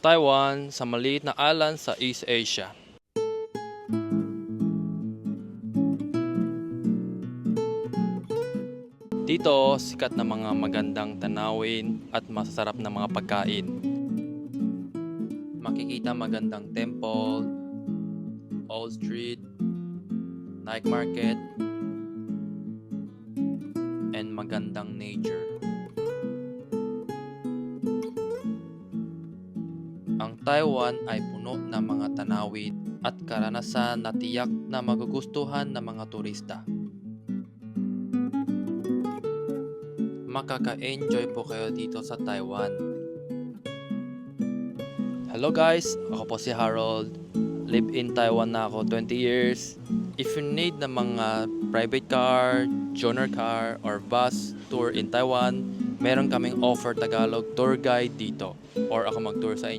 Taiwan sa maliit na island sa East Asia. Dito, sikat na mga magandang tanawin at masasarap na mga pagkain. Makikita magandang temple, old street, night market, and magandang nature. Ang Taiwan ay puno ng mga tanawin at karanasan na tiyak na magugustuhan ng mga turista. Makaka-enjoy po kayo dito sa Taiwan. Hello guys, ako po si Harold. Live in Taiwan na ako 20 years. If you need na mga private car, joiner car, or bus tour in Taiwan, meron kaming offer Tagalog tour guide dito. Or ako mag-tour sa inyo.